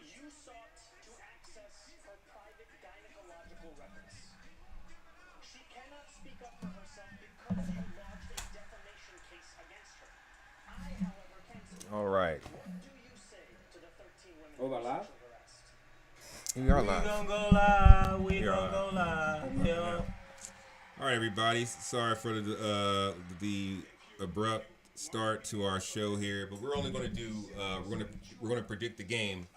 You sought to access her private gynecological records. She cannot speak up for herself because you lodged a defamation case against her. I, however, can speak. All right. What do you say to the 13 women Oh, about live? sexual harassed? We are We live. gon' go live. We We are gon' go live. Yeah. All right, everybody. Sorry for the abrupt start to our show here, but we're only going to do we're going to predict the game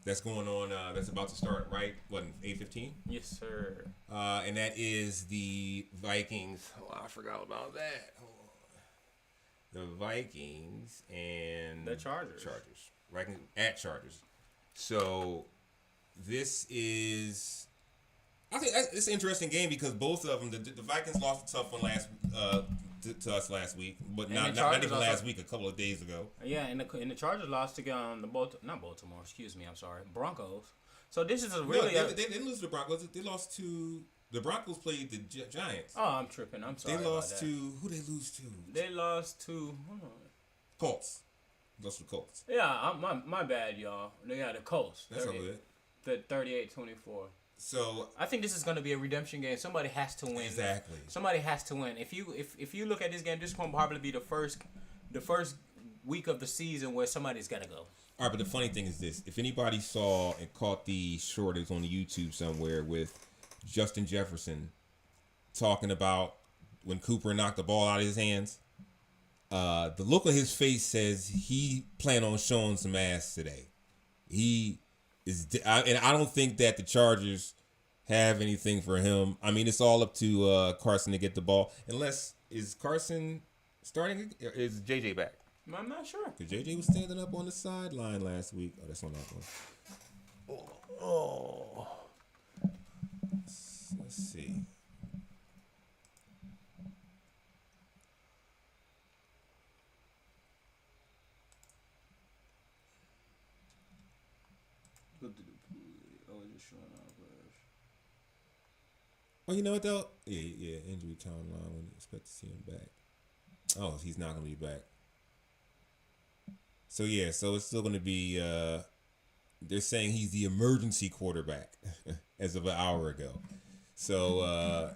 that's going on that's about to start right. What 8:15? Yes, sir. And that is the Vikings. Oh, I forgot about that. Hold on. The Vikings and The Chargers. Vikings at Chargers. So this is, I think it's an interesting game because both of them, the Vikings lost a tough one to us last week, but And not the even Chargers last also- week, a couple of days ago. Yeah, and the Chargers lost to not Baltimore. Excuse me. I'm sorry. Broncos. So this is a really. No, they didn't lose to the Broncos. They lost to the Broncos. Played the Giants. Oh, I'm tripping. I'm sorry. They lost about to that. who? They lose to They lost to. Hold on. Colts. Lost to the Colts. Yeah, my bad, y'all. They got the Colts. That's all good. The 38-24. So I think this is going to be a redemption game. Somebody has to win. exactly. Somebody has to win. If you look at this game, this will probably be the first week of the season where somebody's got to go. All right, but the funny thing is this: if anybody saw and caught the short, it's on YouTube somewhere with Justin Jefferson talking about when Cooper knocked the ball out of his hands. The look on his face says he planned on showing some ass today. He is, and I don't think that the Chargers have anything for him. I mean, it's all up to Carson to get the ball. Unless, is Carson starting? Is JJ back? I'm not sure. Because JJ was standing up on the sideline last week. Oh, that's on that one. Oh. Let's see. Oh, you know what though? Yeah. Injury timeline. When you expect to see him back? Oh, he's not gonna be back. So yeah, so it's still gonna be. They're saying he's the emergency quarterback as of an hour ago. So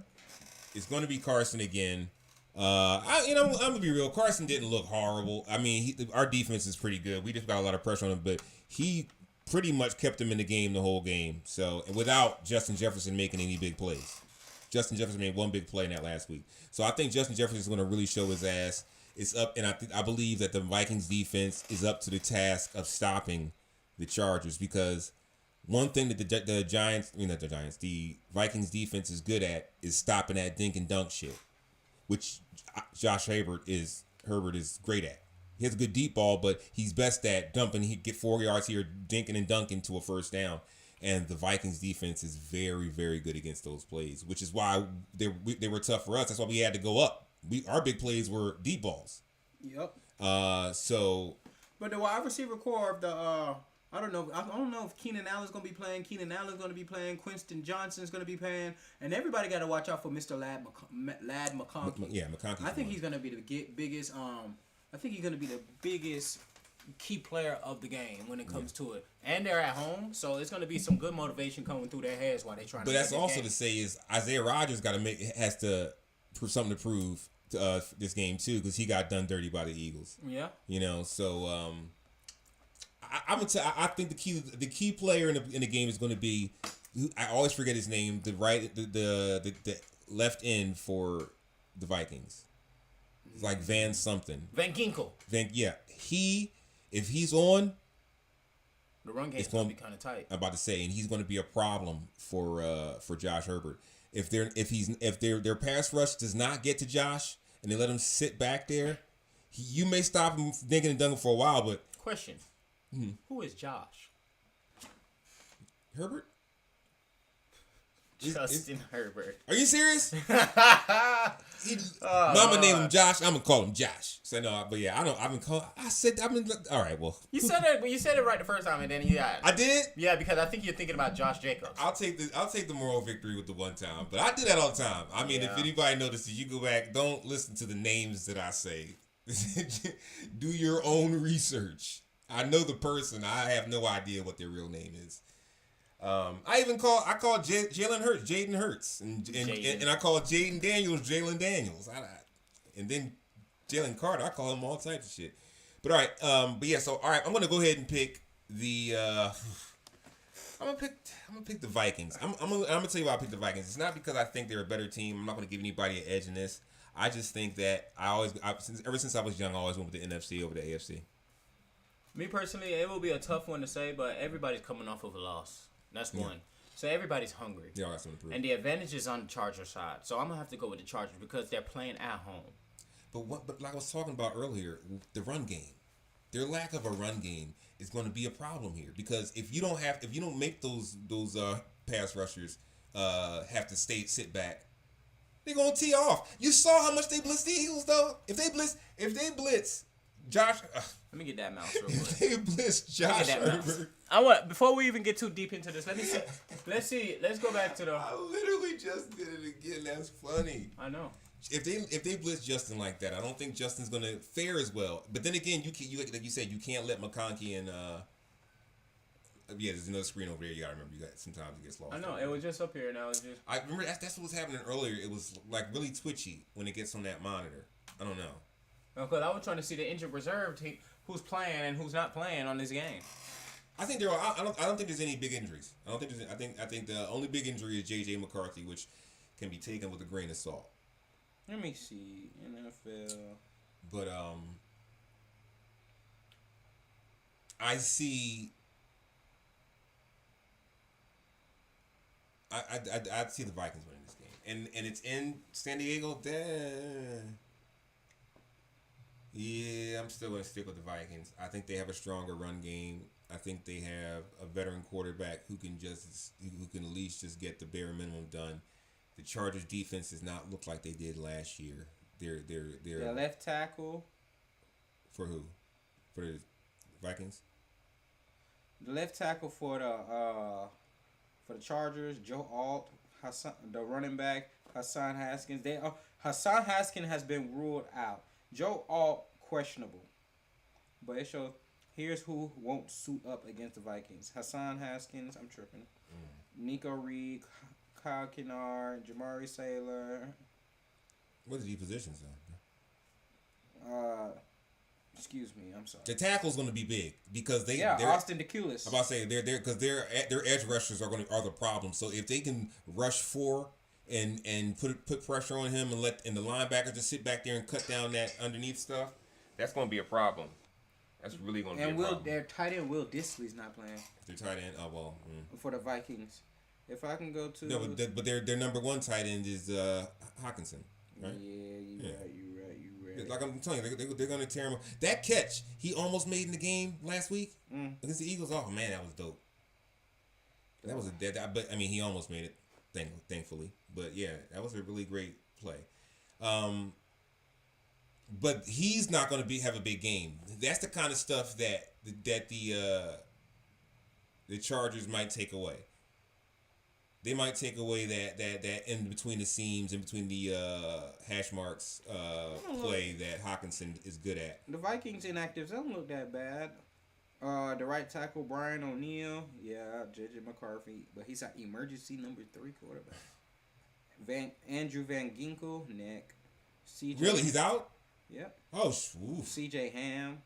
it's gonna be Carson again. I'm gonna be real. Carson didn't look horrible. I mean, our defense is pretty good. We just got a lot of pressure on him, but he pretty much kept him in the game the whole game. So without Justin Jefferson making any big plays. Justin Jefferson made one big play in that last week. So I think Justin Jefferson is going to really show his ass. It's up, and I believe that the Vikings defense is up to the task of stopping the Chargers because one thing that the Vikings defense is good at is stopping that dink and dunk shit, which Josh Herbert is great at. He has a good deep ball, but he's best at dumping. He get 4 yards here, dinking and dunking to a first down. And the Vikings defense is very, very good against those plays, which is why they were tough for us. That's why we had to go up. Our big plays were deep balls. Yep. So. But the wide receiver core of the I don't know if Keenan Allen's gonna be playing. Keenan Allen's gonna be playing. Quinton Johnson's gonna be playing, and everybody got to watch out for Mr. Ladd McConkey. Yeah, McConkey. I think he's gonna be the biggest. I think he's gonna be the biggest key player of the game when it comes to it. And they're at home, so it's going to be some good motivation coming through their heads while they're trying to But that's also game. to say is Isaiah Rodgers has to prove something to prove to this game too because he got done dirty by the Eagles. Yeah. You know, so I think the key player in the game is going to be, I always forget his name, the left end for the Vikings. It's like Van something. Van Ginkel. If he's on, the run game's going to be kind of tight. I'm about to say, and he's going to be a problem for Josh Herbert. If their pass rush does not get to Josh and they let him sit back there, you may stop him dinking and dunking for a while. But question: Who is Josh? Herbert? Justin Herbert. Are you serious? Mama named him Josh. I'm gonna call him Josh. So no, but yeah, all right. Well, you said it right the first time, and then I did. Yeah, because I think you're thinking about Josh Jacobs. I'll take the moral victory with the one time, but I do that all the time. I mean, if anybody notices, you go back. Don't listen to the names that I say. Do your own research. I know the person. I have no idea what their real name is. I called Jalen Hurts Jaden Hurts, and I called Jaden Daniels Jalen Daniels. And then Jalen Carter, I call him all types of shit. But all right, but yeah. So all right, I'm gonna go ahead and pick the. I'm gonna pick the Vikings. I'm gonna tell you why I picked the Vikings. It's not because I think they're a better team. I'm not gonna give anybody an edge in this. I just think that ever since I was young, I always went with the NFC over the AFC. Me personally, it will be a tough one to say, but everybody's coming off of a loss. That's one. So everybody's hungry. Yeah, that's what and the advantage is on the Chargers side. So I'm gonna have to go with the Chargers because they're playing at home. But like I was talking about earlier, the run game, their lack of a run game is going to be a problem here because if you don't make those pass rushers have to sit back, they're gonna tee off. You saw how much they blitzed the Eagles though. If they blitz Josh. Let me get that mouse real quick. If they blitz Josh Herbert. Before we even get too deep into this, let me see. Let's go back to the. I literally just did it again. That's funny. I know. If they blitz Justin like that, I don't think Justin's gonna fare as well. But then again, you like you said, you can't let McConkey and there's another screen over there. You gotta remember, sometimes it gets lost. I know it was just up here, and I was just. I remember that's what was happening earlier. It was like really twitchy when it gets on that monitor. I don't know. Because I was trying to see the injured reserve team, who's playing and who's not playing on this game. I think I don't think there's any big injuries. I think the only big injury is J.J. McCarthy, which can be taken with a grain of salt. Let me see NFL. But I see. I see the Vikings winning this game, and it's in San Diego. Yeah, I'm still gonna stick with the Vikings. I think they have a stronger run game. I think they have a veteran quarterback who can at least just get the bare minimum done. The Chargers defense does not look like they did last year. They're left tackle. For who? For the Vikings? The left tackle for the Chargers, Joe Alt, the running back, Hassan Haskins. Hassan Haskins has been ruled out. Joe Alt questionable. But it shows here's who won't suit up against the Vikings. Hassan Haskins, I'm tripping. Nico Reed, Kyle Kennard, Jamari Saylor. What are the positions though? Excuse me, I'm sorry. The tackle's going to be big because they're Austin DeCulis. I'm about to say they're because their edge rushers are the problem. So if they can rush 4 and put pressure on him and let the linebacker just sit back there and cut down that underneath stuff, that's going to be a problem. That's really going to be a problem. And their tight end Will Dissly's not playing. Their tight end, for the Vikings. If I can go to but their number 1 tight end is Hawkinson, right? Yeah, you're right. Like I'm telling you, they're going to tear him. That catch he almost made in the game last week against the Eagles. Oh man, that was dope. That was but I mean, he almost made it, thankfully. But yeah, that was a really great play. But he's not going to have a big game. That's the kind of stuff that the Chargers might take away. They might take away that in between the seams, in between the hash marks play that Hawkinson is good at. The Vikings inactives don't look that bad. The right tackle, Brian O'Neill. Yeah, J.J. McCarthy. But he's an emergency number 3 quarterback. Andrew Van Ginkel, neck. CJ. Really? He's out? Yep. Oh, oof. C.J. Ham,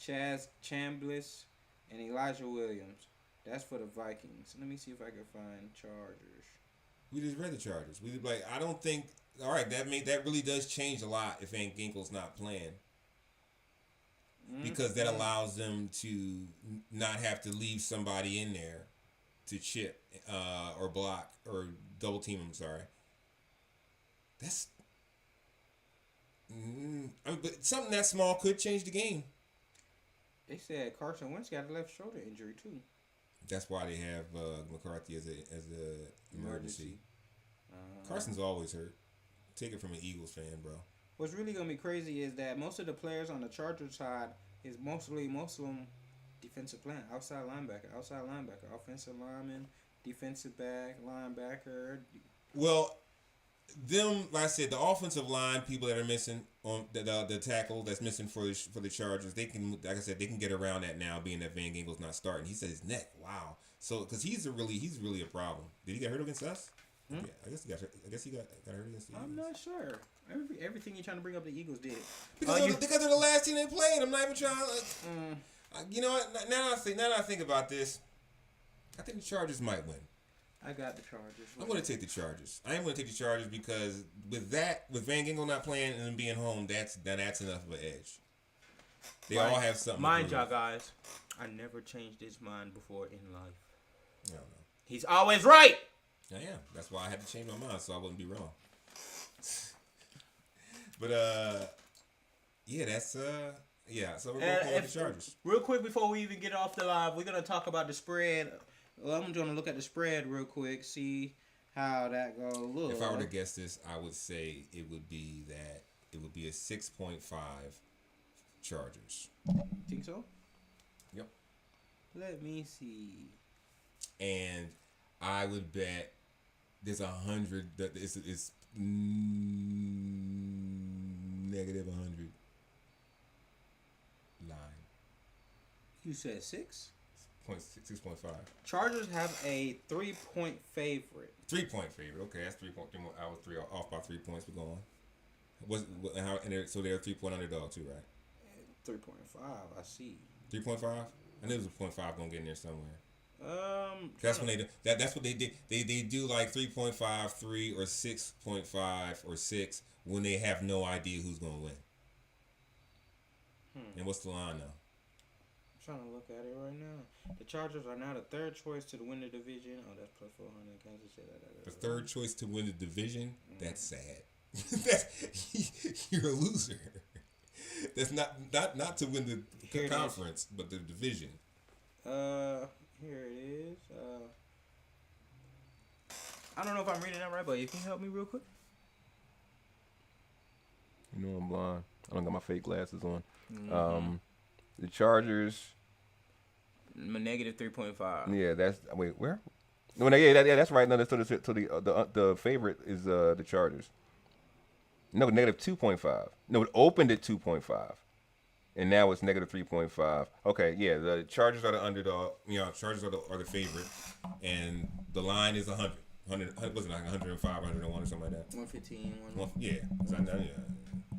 Chaz Chambliss, and Elijah Williams. That's for the Vikings. Let me see if I can find Chargers. We just read the Chargers. I don't think. All right, that really does change a lot if Van Ginkel's not playing, because that allows them to not have to leave somebody in there to chip or block or double team. I'm sorry. That's. But something that small could change the game. They said Carson Wentz got a left shoulder injury too. That's why they have McCarthy as a emergency. Carson's always hurt. Take it from an Eagles fan, bro. What's really gonna be crazy is that most of the players on the Chargers side is most of them defensive plan, outside linebacker, offensive lineman, defensive back, linebacker. Well, them, like I said, the offensive line people that are missing on the tackle that's missing for the Chargers, they can, like I said, they can get around that now, being that Van Ginkel's not starting. He said his neck. Wow. So because he's really a problem. Did he get hurt against us? Yeah, I guess he got hurt against the Eagles. I'm not sure. Everything you're trying to bring up, the Eagles did. Because they're the last team they played. I'm not even trying. You know what? Now that I think about this, I think the Chargers might win. I got the Chargers. I'm going to take the Chargers. I am going to take the Chargers because with Van Ginkel not playing and them being home, that's enough of an edge. They all have something. Mind y'all, guys, I never changed his mind before in life. I don't know. He's always right. I am. That's why I had to change my mind so I wouldn't be wrong. But that's yeah. So we're going to the Chargers. Real quick before we even get off the live, we're gonna talk about the spread. Well, I'm going to look at the spread real quick, see how that goes. Look. If I were to guess this, I would say it would be a 6.5 Chargers. Think so? Yep. Let me see. And I would bet there's 100 that it's negative 100 line. You said 6? 6.5. Chargers have a 3-point favorite. 3-point favorite. Okay, that's 3 point. I was off by 3 points. We're going. So they're a 3-point underdog too, right? 3.5. I see. 3.5. I knew it was a 0.5 gonna get in there somewhere. That's when they do. That's what they did. They do like 3.5, 3 or 6.5 or 6 when they have no idea who's gonna win. And what's the line now? I'm trying to look at it right now. The Chargers are now the third choice to win the division. Oh, that's plus 400. Kansas City. The third choice to win the division. That's sad. You're a loser. That's not to win the conference, but the division. Here it is. I don't know if I'm reading that right, but if you can help me real quick. You know I'm blind. I don't got my fake glasses on. The Chargers. Negative 3.5. Yeah, that's where? No, that's right. No, so the favorite is the Chargers. No, negative 2.5. No, it opened at 2.5. And now it's negative 3.5. Okay, yeah, the Chargers are the underdog. You know, Chargers are the favorite. And the line is 100. 100 wasn't like 105, 101 or something like that. 115. Yeah,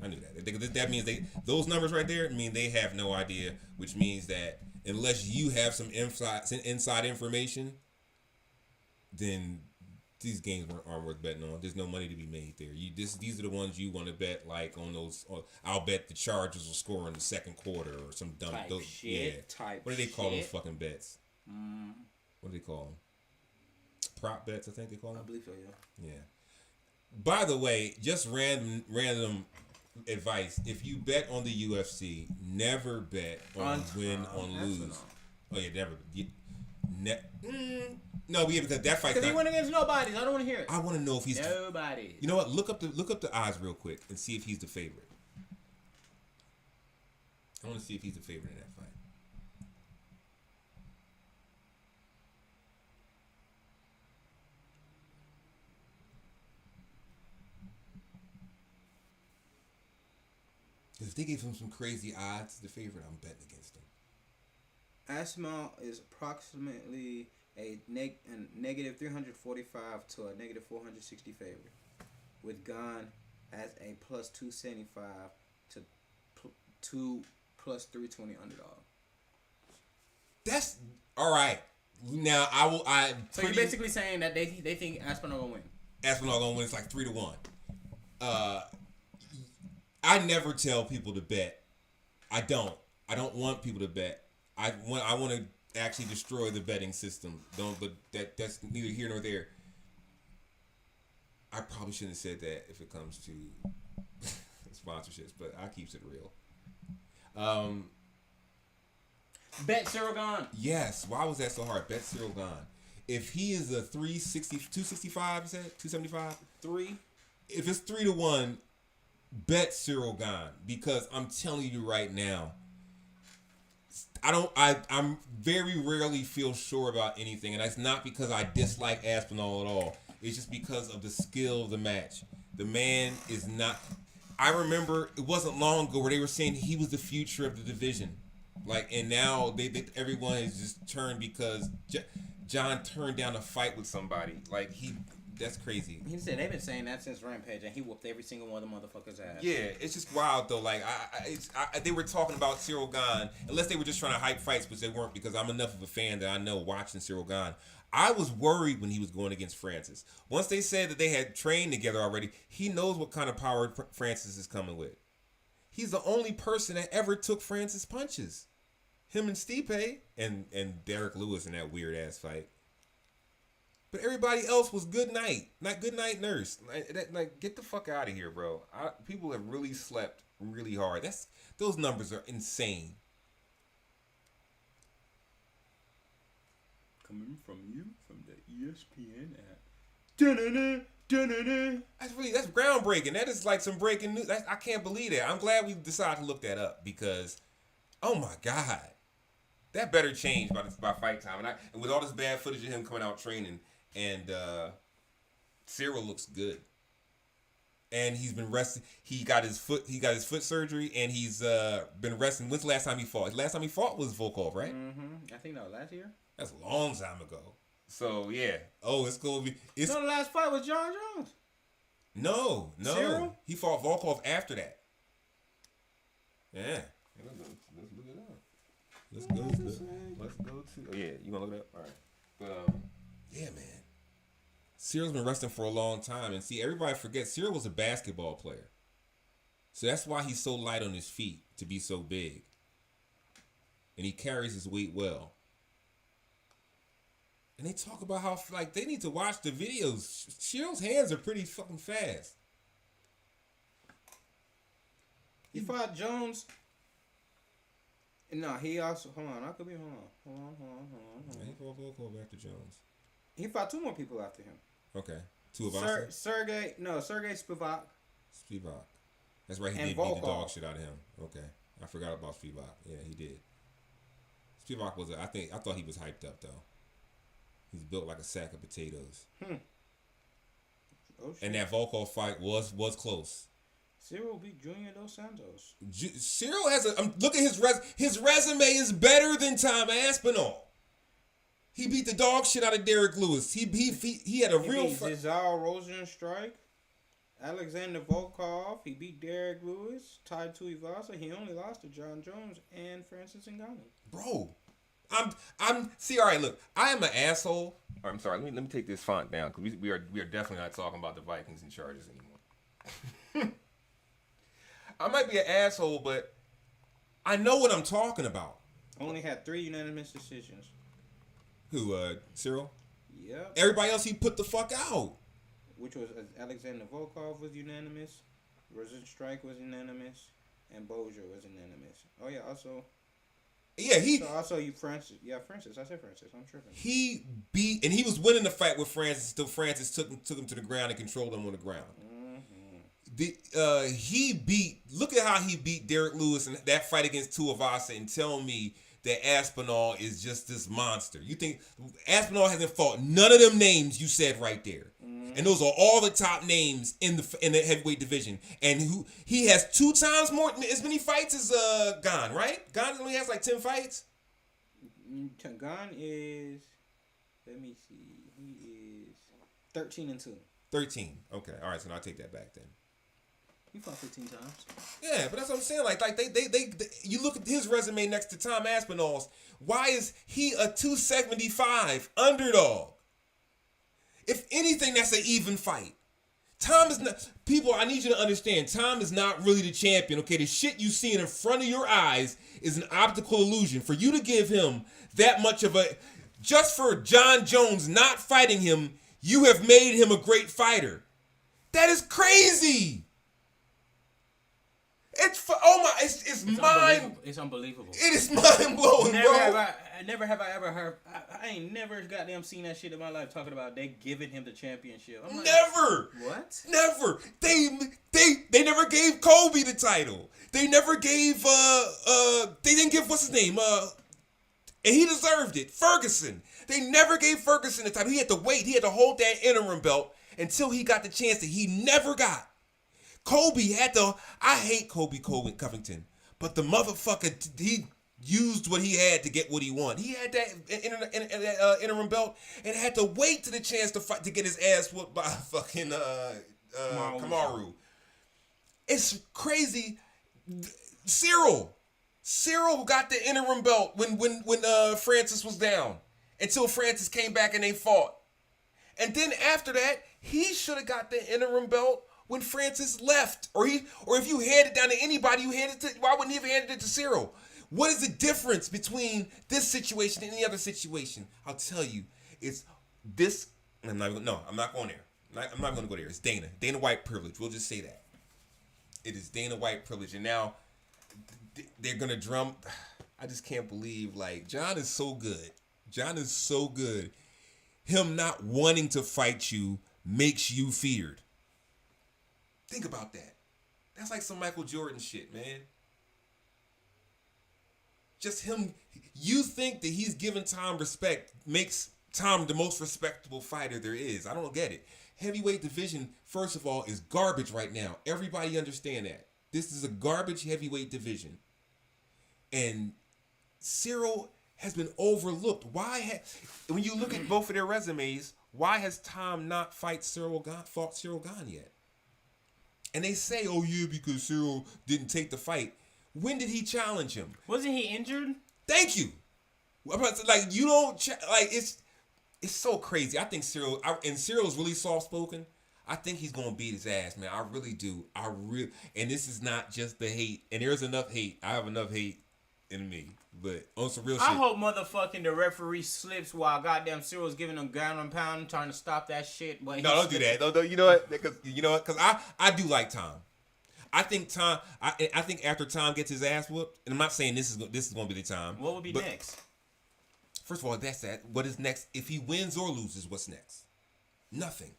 I knew that. That means those numbers right there mean they have no idea, which means that unless you have some inside information, then these games aren't worth betting on. There's no money to be made there. These are the ones you want to bet, like on those. I'll bet the Chargers will score in the second quarter or some dumb shit. What do they call those fucking bets? What do they call them? Prop bets, I think they call them. I believe so, yeah. Yeah. By the way, just random advice: if you bet on the UFC, never bet on win on lose. Oh yeah, never. No, yeah, because that fight. Because he went against nobody. I don't want to hear it. I want to know if he's nobody. You know what? Look up the odds real quick and see if he's the favorite. I want to see if he's the favorite in that fight. If they gave him some crazy odds, the favorite, I'm betting against him. Aspinall is approximately a negative 345 to a negative 460 favorite, with Gone as a plus 275 to plus 320 underdog. That's all right. Now So you're basically saying that they think Aspinall gonna win. Aspinall gonna win. It's like 3-1. I never tell people to bet. I don't want people to bet. I want to actually destroy the betting system. But that's neither here nor there. I probably shouldn't have said that if it comes to sponsorships, but I keeps it real. Bet Cyril Gane. Yes. Why was that so hard? Bet Cyril Gane. If he is a 265, you said 275. 3. If it's 3-1. Bet Cyril Gane, because I'm telling you right now, I'm very rarely feel sure about anything, and that's not because I dislike Aspinall at all. It's just because of the skill of the match. The man is not. I remember it wasn't long ago where they were saying he was the future of the division, like, and now everyone has just turned because John turned down a fight with somebody. Like that's crazy. He said they've been saying that since Rampage, and he whooped every single one of the motherfuckers' ass. Yeah, it's just wild though. Like they were talking about Cyril Gane, unless they were just trying to hype fights, which they weren't, because I'm enough of a fan that I know watching Cyril Gane. I was worried when he was going against Francis. Once they said that they had trained together already, he knows what kind of power Francis is coming with. He's the only person that ever took Francis punches. Him and Stipe and Derek Lewis in that weird ass fight. But everybody else was good night. Not good night nurse. Like get the fuck out of here, bro. People have really slept really hard. Those numbers are insane. Coming from you from the ESPN app. That's groundbreaking. That is like some breaking news. I can't believe that. I'm glad we decided to look that up because, oh my God, that better change by fight time. And with all this bad footage of him coming out training, and Cyril looks good. And he's been resting. He got his foot surgery, and he's been resting. When's the last time he fought? Last time he fought was Volkov, right? Mm-hmm. I think that was last year. That's a long time ago. So yeah. Oh, it's gonna be. No, the last fight was John Jones. No. Cyril? He fought Volkov after that. Yeah. Let's look it up. Let's go to. Oh yeah, you wanna look it up? All right. Yeah, man. Cyril's been resting for a long time, and see, everybody forgets Cyril was a basketball player, so that's why he's so light on his feet to be so big, and he carries his weight well. And they talk about how, like, they need to watch the videos. Cyril's hands are pretty fucking fast. He fought Jones. No, he also... Hold on. I could be... Hold on. Yeah, he fought Volkov after Jones. He fought two more people after him. Okay. Two of us? Sergey Spivak. Spivak. That's right. He And did beat Volkov. the dog shit out of him. Okay. I forgot about Spivak. Yeah, he did. Spivak was... I thought he was hyped up, though. He's built like a sack of potatoes. Oh, shit. And that Volkov fight was close. Cyril beat Junior Dos Santos. Cyril has look at his resume is better than Tom Aspinall. He beat the dog shit out of Derek Lewis. He had a real fight. Cesar Rosenstrike, Alexander Volkov. He beat Derek Lewis, tied to Ivasa. He only lost to John Jones and Francis Ngannou. Bro, all right, look, I am an asshole. I'm sorry, let me take this font down, because we are definitely not talking about the Vikings and Chargers anymore. I might be an asshole, but I know what I'm talking about. Only had 3 unanimous decisions. Who, Cyril? Yep. Everybody else he put the fuck out. Which was Alexander Volkov was unanimous, Rosenstrike was unanimous, and Bozier was unanimous. Oh yeah, also... Yeah, Francis. Yeah, Francis. I said Francis. I'm tripping. He beat, and he was winning the fight with Francis until Francis took him to the ground and controlled him on the ground. He beat. Look at how he beat Derek Lewis in that fight against Tuivasa, and tell me that Aspinall is just this monster. You think Aspinall hasn't fought none of them names you said right there? And those are all the top names in the heavyweight division. And he has 2 times more, as many fights as Gane, right? Gane only has like 10 fights. Gane is, let me see, he is 13-2. 13. Okay, all right. So now I take that back then. He fought 15 times. Yeah, but that's what I'm saying. Like they you look at his resume next to Tom Aspinall's. Why is he a 275 underdog? If anything, that's an even fight. Tom is not... People, I need you to understand, Tom is not really the champion, okay? The shit you see in front of your eyes is an optical illusion. For you to give him that much of a... Just for John Jones not fighting him, you have made him a great fighter. That is crazy! It's mind... It's unbelievable. It is mind-blowing, bro. Never have I ever heard... I ain't never goddamn seen that shit in my life talking about they giving him the championship. I'm like, never! What? Never! They never gave Kobe the title. They never gave... they didn't give... What's his name? And he deserved it. Ferguson. They never gave Ferguson the title. He had to wait. He had to hold that interim belt until he got the chance that he never got. Kobe had to. I hate Kobe Covington, but the motherfucker, he used what he had to get what he wanted. He had that interim belt and had to wait to the chance to fight to get his ass whooped by fucking Kamaru. It's crazy. Cyril got the interim belt when Francis was down until Francis came back and they fought. And then after that, he should have got the interim belt when Francis left. Or if you handed it down to anybody, why wouldn't he have handed it to Cyril? What is the difference between this situation and any other situation? I'll tell you. It's this. I'm not going there. I'm not going to go there. It's Dana. Dana White privilege. We'll just say that. It is Dana White privilege. And now they're going to drum. I just can't believe, like, John is so good. John is so good. Him not wanting to fight you makes you feared. Think about that. That's like some Michael Jordan shit, man. Just him, you think that he's giving Tom respect makes Tom the most respectable fighter there is. I don't get it. Heavyweight division, first of all, is garbage right now. Everybody understand that. This is a garbage heavyweight division. And Cyril has been overlooked. When you look at both of their resumes, why has Tom not fought Cyril Gane yet? And they say, oh yeah, because Cyril didn't take the fight. When did he challenge him? Wasn't he injured? Thank you. Like, you don't it's so crazy. I think Cyril's really soft spoken. I think he's gonna beat his ass, man. I really do. And this is not just the hate. And there's enough hate. I have enough hate in me. But on some real shit. I hope motherfucking the referee slips while goddamn Cyril's giving him ground and pound, trying to stop that shit. But no, don't do that. Don't. You know what? Because I do like Tom. I think Tom. I think after Tom gets his ass whooped, and I'm not saying this is going to be the time. What would be next? First of all, that's that. What is next? If he wins or loses, what's next? Nothing.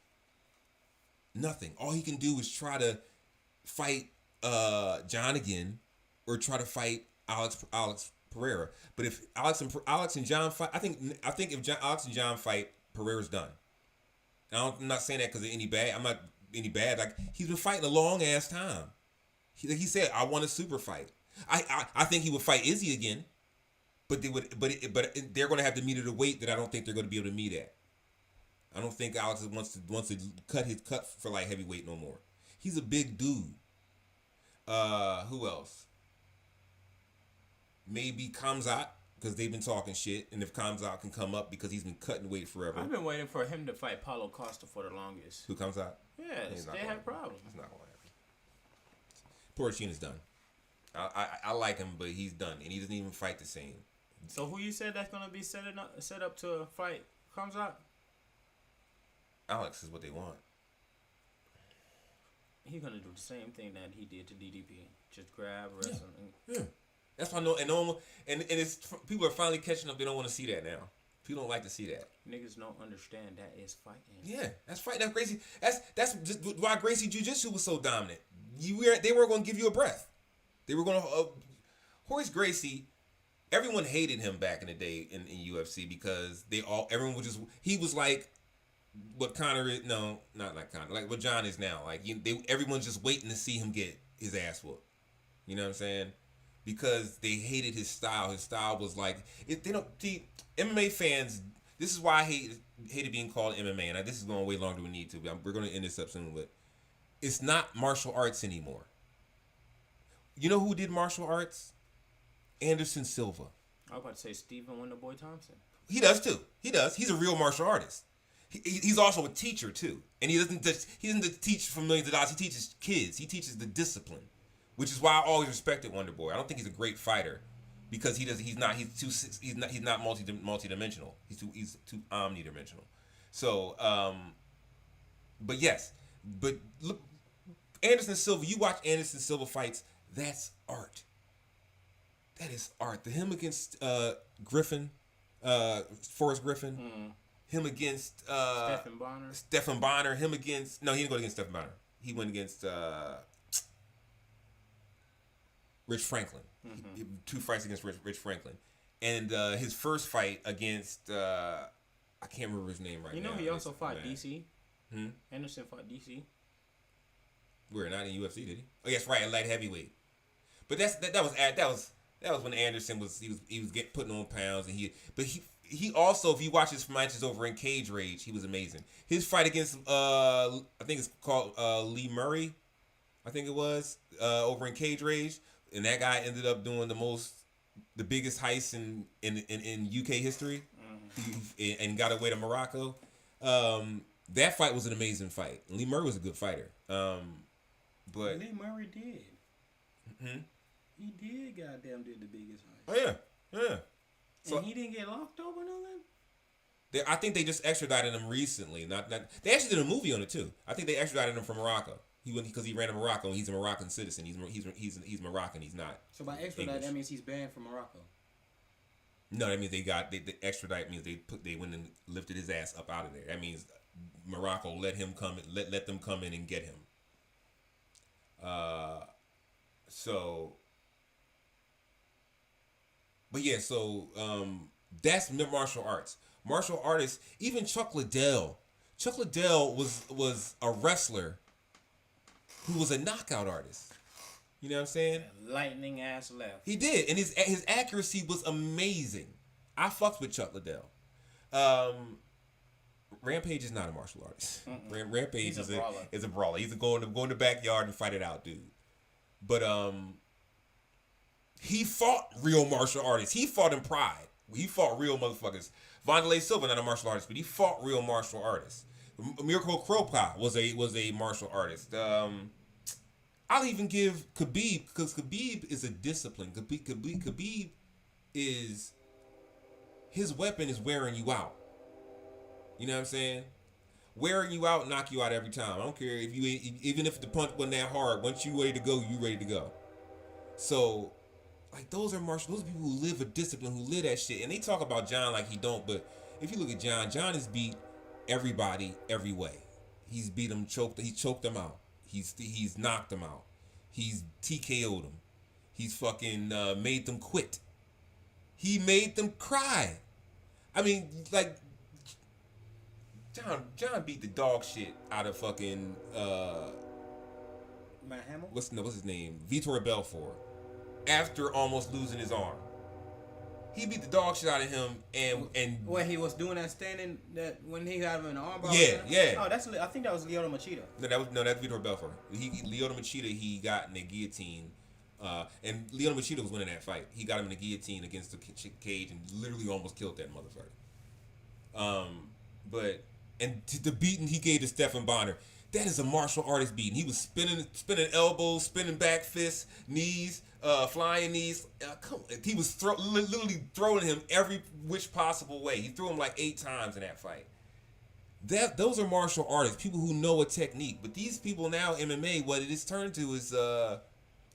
All he can do is try to fight John again, or try to fight Alex Pereira. But if Alex and John fight, I think if Alex and John fight, Pereira's done. I'm not saying that because of any bad. I'm not any bad. Like, he's been fighting a long ass time. He said, "I want a super fight." I think he would fight Izzy again, but they're going to have to meet at a weight that I don't think they're going to be able to meet at. I don't think Alex wants to cut for like heavyweight no more. He's a big dude. Who else? Maybe Khamzat, because they've been talking shit, and if Khamzat can come up because he's been cutting weight forever. I've been waiting for him to fight Paulo Costa for the longest. Who comes out? Yes, they had problems. It's not going to happen. Porcina's done. I like him, but he's done, and he doesn't even fight the same. So who you said that's going to be set up to fight Khamzat? Alex is what they want. He's going to do the same thing that he did to DDP. Just grab, wrestle. Yeah. That's why and it's people are finally catching up. They don't want to see that now. People don't like to see that. Niggas don't understand that is fighting. Yeah, that's fighting. That's Gracie. That's just why Gracie Jiu-Jitsu was so dominant. They weren't going to give you a breath. They were going to Horace Gracie. Everyone hated him back in the day in UFC because everyone was just, he was like what Conor is. No, not like Conor. Like what John is now. Like everyone's just waiting to see him get his ass whooped. You know what I'm saying? Because they hated his style. His style was like, they don't see MMA fans. This is why I hated being called MMA, and this is going way longer than we need to. We're going to end this up soon, but it's not martial arts anymore. You know who did martial arts? Anderson Silva. I was about to say Stephen Wonderboy Thompson. He does too. He does. He's a real martial artist. He's also a teacher too, and he doesn't just teach for millions of dollars. He teaches kids. He teaches the discipline. Which is why I always respected Wonder Boy. I don't think he's a great fighter because he's not multi-dimensional. He's too omnidimensional. So, but yes, but look, Anderson Silva. You watch Anderson Silva fights. That's art. That is art. Him against Griffin, Forrest Griffin. Mm. Him against Stephen Bonner. Him against he didn't go against Stephen Bonner. He went against. Rich Franklin. Mm-hmm. 2 fights against Rich Franklin. And his first fight against, I can't remember his name right now. You know he also fought DC? Anderson fought DC? We're not in UFC, did he? Oh, yes, right, light heavyweight. But that was when Anderson was getting putting on pounds, and he also, if you watch his matches over in Cage Rage, he was amazing. His fight against I think it's called Lee Murray, I think it was over in Cage Rage, and that guy ended up doing the biggest heist in UK history, and got away to Morocco. That fight was an amazing fight. Lee Murray was a good fighter. But Lee Murray did. Hmm? He did goddamn did the biggest heist. Oh yeah. So And he didn't get locked up or nothing? I think they just extradited him recently. Not they actually did a movie on it too. I think they extradited him from Morocco. He went because he ran to Morocco and he's a Moroccan citizen. He's Moroccan. He's not. So by extradite, that means he's banned from Morocco. No, that means they extradite means they went and lifted his ass up out of there. That means Morocco let him come let them come in and get him. But yeah, that's martial arts. Martial artists, even Chuck Liddell. Chuck Liddell was a wrestler who was a knockout artist. You know what I'm saying? Lightning ass left. He did, and his accuracy was amazing. I fucked with Chuck Liddell. Rampage is not a martial artist. Rampage is a brawler. He's go in the backyard and fight it out, dude. But he fought real martial artists. He fought in Pride. He fought real motherfuckers. Wanderlei Silva, not a martial artist, but he fought real martial artists. Mirko Kropa was a martial artist. I'll even give Khabib, because Khabib is a discipline. Khabib is, his weapon is wearing you out. You know what I'm saying? Wearing you out, knock you out every time. I don't care if even if the punch wasn't that hard. Once you ready to go, you ready to go. So, like, those are people who live a discipline, who live that shit. And they talk about John like he don't, but if you look at John has beat everybody every way. He's beat them, he choked them out. He's knocked them out. He's TKO'd them. He's fucking made them quit. He made them cry. I mean, like, John beat the dog shit out of fucking Matt Hamill? What's his name? Vitor Belfort. After almost losing his arm. He beat the dog shit out of him and when he was doing that standing that when he had him in the armbar. Yeah. Oh, I think that was Lyoto Machida. That's Vitor Belfort. Lyoto Machida he got in the guillotine, and Lyoto Machida was winning that fight. He got him in the guillotine against the cage and literally almost killed that motherfucker. But the beating he gave to Stephan Bonner, that is a martial artist beating. He was spinning elbows, spinning back fists, knees. Flying knees. He was literally throwing him every which possible way. He threw him like 8 times in that fight. Those are martial artists, people who know a technique. But these people now, MMA, what it is turned to is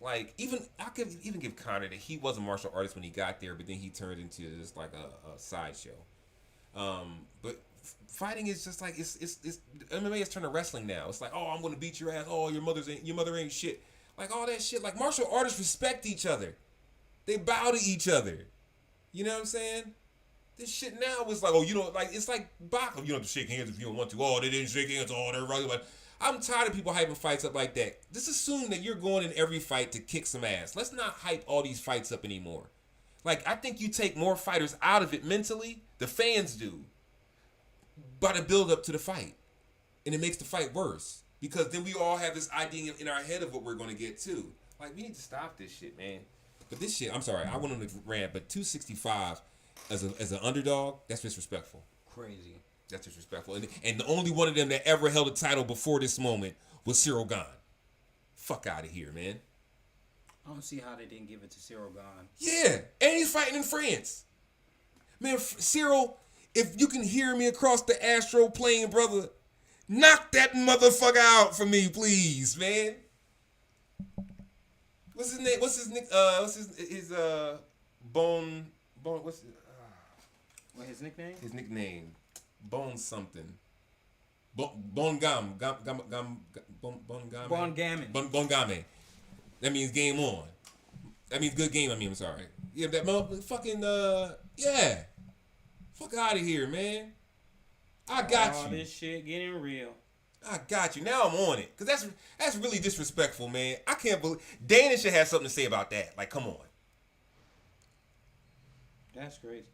like I could even give Conor that he was a martial artist when he got there, but then he turned into just like a sideshow. But fighting is just like it's MMA is turned to wrestling now. It's like, oh, I'm gonna beat your ass. Oh, your mother ain't shit. Like, all that shit. Like, martial artists respect each other. They bow to each other. You know what I'm saying? This shit now is like, oh, you know, like, it's like boxing. You don't have to shake hands if you don't want to. Oh, they didn't shake hands. Oh, they're right. Like, I'm tired of people hyping fights up like that. Just assume that you're going in every fight to kick some ass. Let's not hype all these fights up anymore. Like, I think you take more fighters out of it mentally. The fans do. By the build up to the fight. And it makes the fight worse. Because then we all have this idea in our head of what we're going to get to. Like, we need to stop this shit, man. But this shit, I'm sorry, I went on the rant, but 265 as an underdog, that's disrespectful. Crazy. That's disrespectful. And the only one of them that ever held a title before this moment was Cyril Gane. Fuck out of here, man. I don't see how they didn't give it to Cyril Gane. Yeah, and he's fighting in France. Man, Cyril, if you can hear me across the astro plane, brother, knock that motherfucker out for me, please, man. What's his name? What's his Bone? What's What his nickname? his nickname? Bone something. Bone Gam. Bone Gammon. Bone Gammon. That means game on. That means good game. I'm sorry. Yeah, that motherfucking yeah. Fuck out of here, man. I got you. This shit getting real. I got you. Now I'm on it. Because that's really disrespectful, man. I can't believe... Dana should have something to say about that. Like, come on. That's crazy.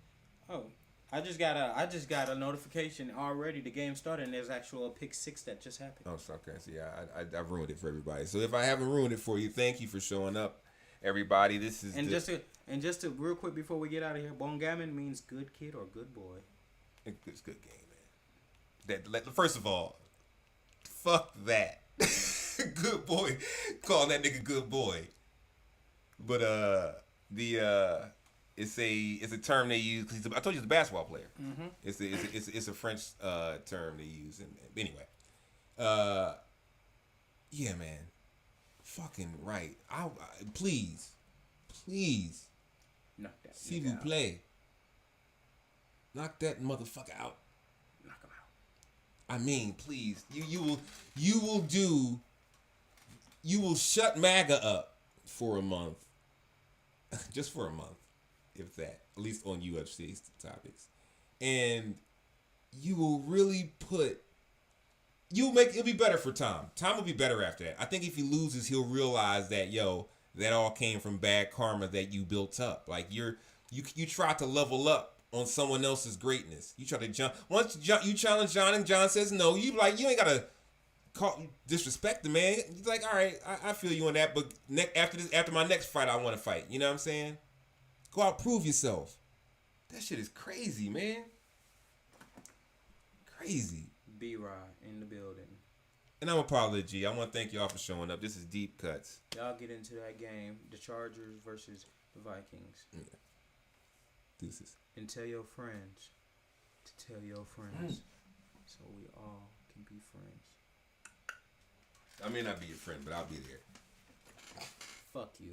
Oh, I just got a notification already. The game started, and there's actual pick 6 that just happened. Oh, so okay. So, yeah, I ruined it for everybody. So if I haven't ruined it for you, thank you for showing up, everybody. This is... Just to real quick before we get out of here, Bongammon means good kid or good boy. It's a good game, man. First of all, fuck that. Good boy. Calling that nigga good boy. But it's a term they use because I told you he's a basketball player. Mm-hmm. It's a French term they use. And anyway, yeah, man, fucking right. I please, knock that. s'il vous plaît, knock that motherfucker out. Knock him out. I mean, please, you will shut MAGA up for a month, just for a month. If that, at least on UFC topics, and you will really it'll be better for Tom. Tom will be better after that. I think if he loses, he'll realize that that all came from bad karma that you built up. Like you try to level up on someone else's greatness. You try to jump once you challenge John and John says no. You ain't gotta disrespect the man. He's like, all right, I feel you on that, but after my next fight, I want to fight. You know what I'm saying? Go out, prove yourself. That shit is crazy, man. Crazy. B-Rod in the building. And I'm Apology. I want to thank y'all for showing up. This is Deep Cuts. Y'all get into that game. The Chargers versus the Vikings. Yeah. Deuces. And tell your friends to tell your friends. So we all can be friends. I may not be your friend, but I'll be there. Fuck you.